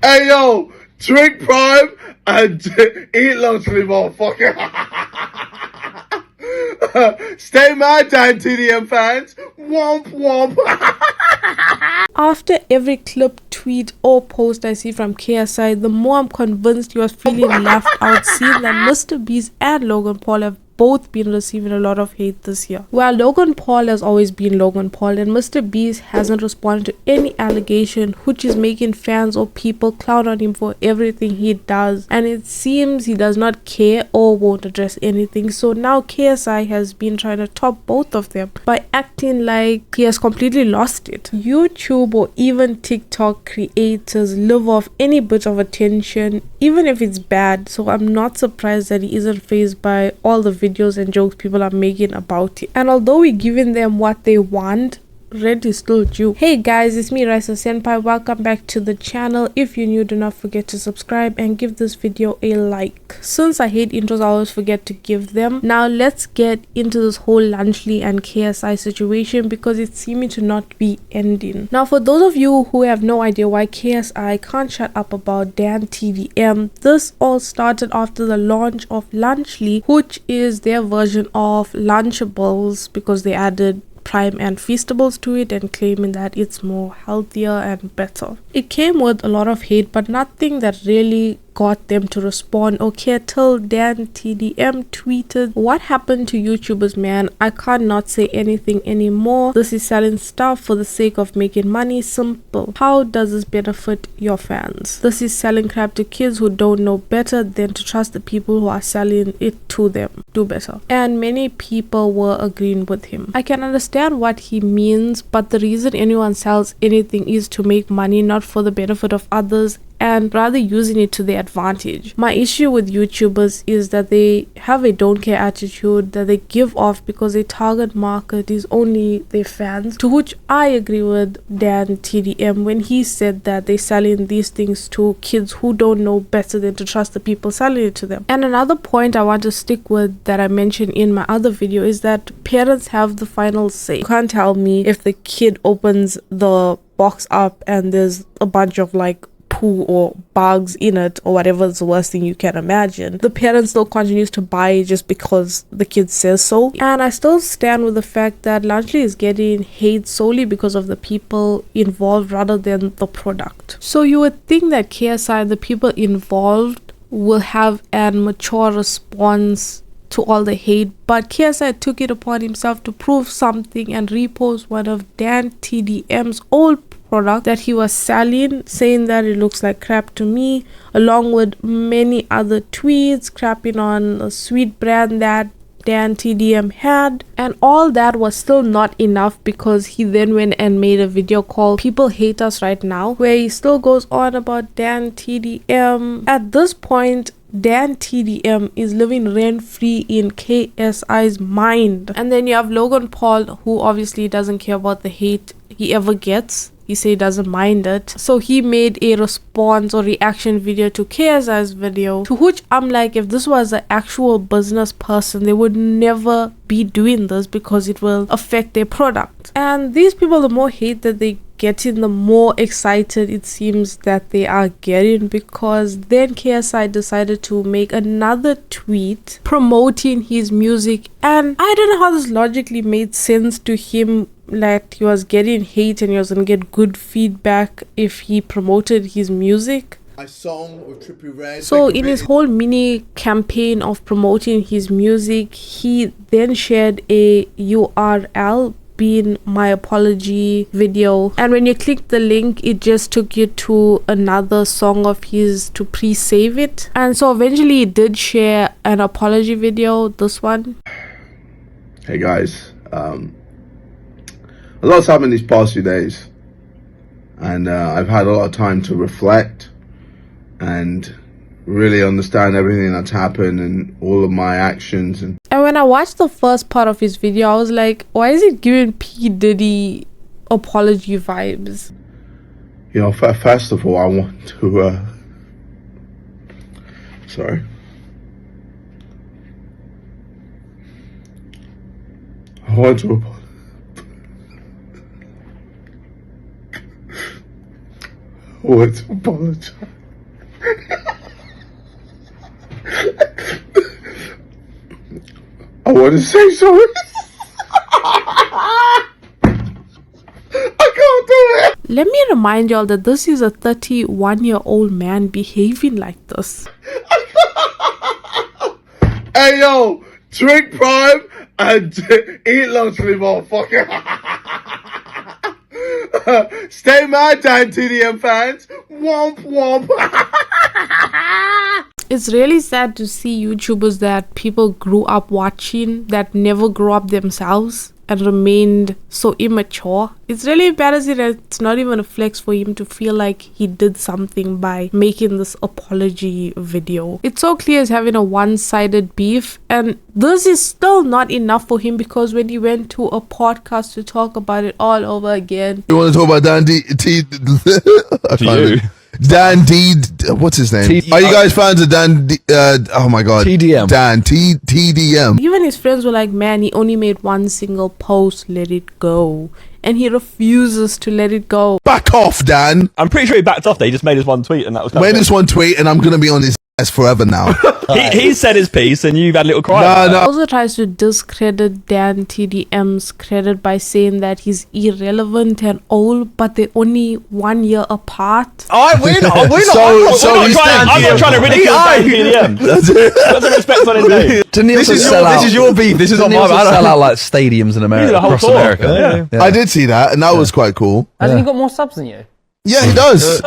Hey yo, drink prime and eat luxury, motherfucker. Stay mad, DanTDM fans. Womp womp. After every clip, tweet, or post I see from KSI, the more I'm convinced he was feeling left out, seeing that Mr. Beast and Logan Paul have both been receiving a lot of hate this year. While Logan Paul has always been Logan Paul, and Mr. Beast hasn't responded to any allegation which is making fans or people clown on him for everything he does, and it seems he does not care or won't address anything. So now KSI has been trying to top both of them by acting like he has completely lost it. YouTube or even TikTok creators live off any bit of attention, even if it's bad, so I'm not surprised that he isn't fazed by all the videos and jokes people are making about it. And although we're giving them what they want, rent is still due. Hey guys, it's me Raeesa Senpai. Welcome back to the channel. If you're new, do not forget to subscribe and give this video a like. Since I hate intros, I always forget to give them. Now let's get into this whole Lunchly and KSI situation because it's seeming to not be ending. Now for those of you who have no idea why KSI can't shut up about DanTDM, this all started after the launch of Lunchly, which is their version of Lunchables, because they added Prime and Feastables to it and claiming that it's more healthier and better. It came with a lot of hate, but nothing that really got them to respond. Okay, till DanTDM tweeted, "What happened to YouTubers, man? I can't not say anything anymore. This is selling stuff for the sake of making money. Simple. How does this benefit your fans? This is selling crap to kids who don't know better than to trust the people who are selling it to them. Do better." And many people were agreeing with him. I can understand what he means, but the reason anyone sells anything is to make money, not for the benefit of others, and rather using it to their advantage. My issue with YouTubers is that they have a don't care attitude that they give off because their target market is only their fans, to which I agree with DanTDM when he said that they're selling these things to kids who don't know better than to trust the people selling it to them. And another point I want to stick with that I mentioned in my other video is that parents have the final say. You can't tell me if the kid opens the box up and there's a bunch of like poo or bugs in it or whatever is the worst thing you can imagine. The parent still continues to buy it just because the kid says so. And I still stand with the fact that Lunchly is getting hate solely because of the people involved rather than the product. So you would think that KSI, the people involved, will have a mature response to all the hate, but KSI took it upon himself to prove something and repost one of DanTDM's old product that he was selling, saying that it looks like crap to me, along with many other tweets crapping on a sweet brand that DanTDM had. And all that was still not enough because he then went and made a video called "People Hate Us Right Now," where he still goes on about DanTDM. At this point, DanTDM is living rent-free in KSI's mind. And then you have Logan Paul, who obviously doesn't care about the hate he ever gets. He said he doesn't mind it. So he made a response or reaction video to KSI's video, to which I'm like, if this was an actual business person, they would never be doing this because it will affect their product. And these people, the more hate that they getting, the more excited it seems that they are getting, because then KSI decided to make another tweet promoting his music, and I don't know how this logically made sense to him. Like, he was getting hate and he was gonna get good feedback if he promoted his music. So in his whole mini campaign of promoting his music, he then shared a URL being my apology video, and when you click the link it just took you to another song of his to pre-save it. And so eventually he did share an apology video, this one. Hey guys, a lot's happened these past few days, and I've had a lot of time to reflect and really understand everything that's happened and all of my actions. And when I watched the first part of his video, I was like, why is it giving P. Diddy apology vibes? You know, first of all, I want to sorry. I want to apologize. want to apologize. I want to say sorry. I can't do it. Let me remind y'all that this is a 31-year-old man behaving like this. Hey yo, drink Prime and eat lunchly, motherfucker. Stay mad, DanTDM fans. Womp womp. It's really sad to see YouTubers that people grew up watching that never grew up themselves and remained so immature. It's really embarrassing that it's not even a flex for him to feel like he did something by making this apology video. It's so clear he's having a one-sided beef, and this is still not enough for him, because when he went to a podcast to talk about it all over again. You want to talk about Dan D, what's his name? Are you guys fans of Dan D, oh my god, TDM. DanTDM. Even his friends were like, man, he only made one single post, let it go. And he refuses to let it go. Back off, Dan. I'm pretty sure he backed off there. He just made his one tweet and that was Made this one tweet and I'm gonna be on his ass forever now. he said his piece and you've had a little cry. No. Also tries to discredit DanTDM's credit by saying that he's irrelevant and old, but they're only 1 year apart. I'm not trying to ridicule DanTDM. Put some respect on his name. This is your beef. This is on my bad. Sell out like stadiums in America, across America. I did see that, and that was quite cool. Hasn't he got more subs than you? Yeah, he does.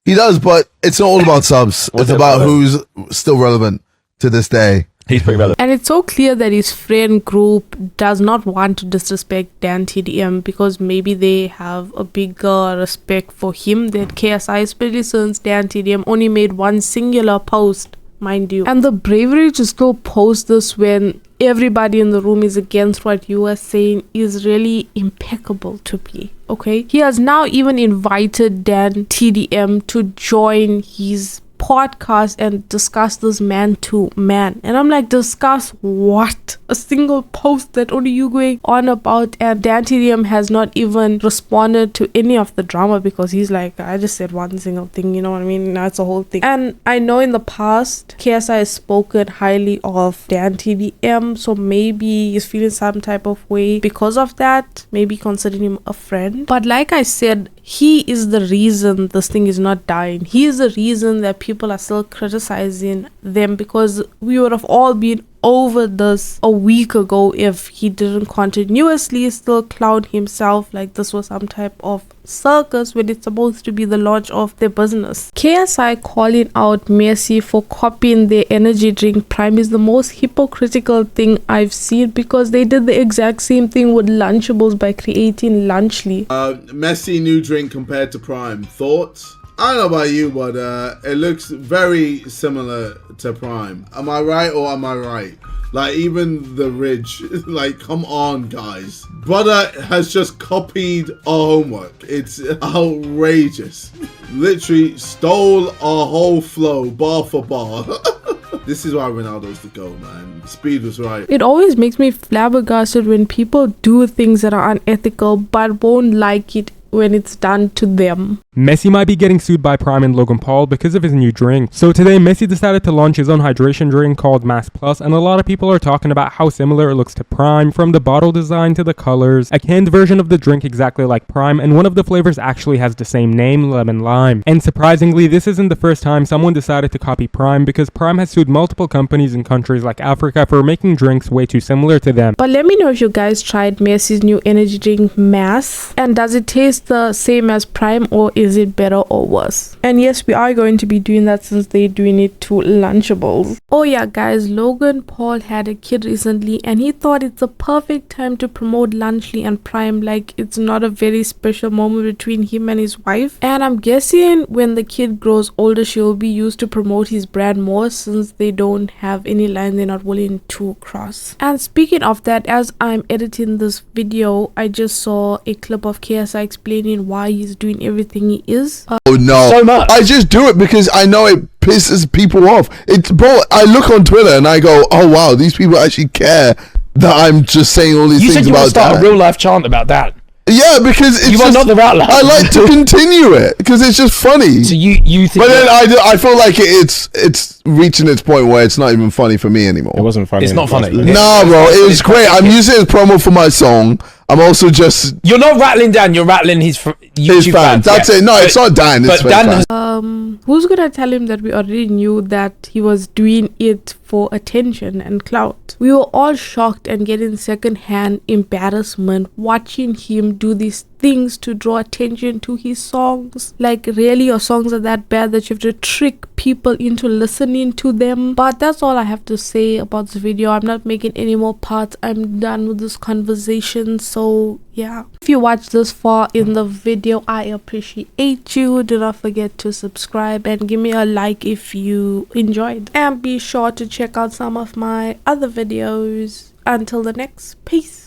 He does, but it's not all about subs. It's about who's still relevant to this day. He's pretty relevant. And it's so clear that his friend group does not want to disrespect DanTDM, because maybe they have a bigger respect for him than KSI, especially since DanTDM only made one singular post, mind you. And the bravery to still post this when everybody in the room is against what you are saying is really impeccable to me. Okay, he has now even invited DanTDM to join his podcast and discuss this man to man, and I'm like, discuss what? A single post that only you going on about, and DanTDM has not even responded to any of the drama, because he's like, I just said one single thing, you know what I mean? That's a whole thing. And I know in the past KSI has spoken highly of DanTDM, so maybe he's feeling some type of way because of that, maybe considering him a friend. But like I said, he is the reason this thing is not dying. He is the reason that people are still criticizing them, because we would have all been over this a week ago if he didn't continuously still clown himself like this was some type of circus when it's supposed to be the launch of their business. KSI calling out Messi for copying their energy drink Prime is the most hypocritical thing I've seen, because they did the exact same thing with Lunchables by creating Lunchly. Messi new drink compared to Prime. Thoughts? I don't know about you, but it looks very similar to Prime. Am I right or am I right? Like, even the Ridge, like, come on, guys. Brother has just copied our homework. It's outrageous. Literally stole our whole flow, bar for bar. This is why Ronaldo's the goal, man. Speed was right. It always makes me flabbergasted when people do things that are unethical but won't like it when it's done to them. Messi might be getting sued by Prime and Logan Paul because of his new drink. So today Messi decided to launch his own hydration drink called Mass Plus, and a lot of people are talking about how similar it looks to Prime, from the bottle design to the colors. A canned version of the drink exactly like Prime, and one of the flavors actually has the same name, lemon lime. And surprisingly, this isn't the first time someone decided to copy Prime, because Prime has sued multiple companies in countries like Africa for making drinks way too similar to them. But let me know if you guys tried Messi's new energy drink Mass, and does it taste the same as Prime, or is it better or worse? And yes, we are going to be doing that since they're doing it to Lunchables. Oh yeah guys, Logan Paul had a kid recently, and he thought it's a perfect time to promote Lunchly and Prime, like it's not a very special moment between him and his wife. And I'm guessing when the kid grows older, she'll be used to promote his brand more, since they don't have any line they're not willing to cross. And speaking of that, as I'm editing this video, I just saw a clip of KSI explaining why he's doing everything he is. Oh no, so much. I just do it because I know it pisses people off. It's, bro, I look on Twitter and I go, oh wow, these people actually care that I'm just saying all these You things said you want about to start that. a real life chant about that. Yeah, because it's You are not the rattler. I like to continue it because it's just funny. So you think? But then I feel like it's reaching its point where it's not even funny for me anymore. It wasn't funny. It's not funny. Nah, bro, it was great. I'm using it as promo for my song. I'm also just You're not rattling Dan. You're rattling his YouTube fans. That's it. No, it's not Dan. It's But Dan fans. Who's gonna tell him that we already knew that he was doing it for attention and clout? We were all shocked and getting second-hand embarrassment watching him do these things to draw attention to his songs. Like, really, your songs are that bad that you have to trick people into listening to them? But that's all I have to say about this video. I'm not making any more parts. I'm done with this conversation. So yeah, if you watched this far in the video, I appreciate you. Do not forget to subscribe and give me a like if you enjoyed, and be sure to check out some of my other videos. Until the next, peace.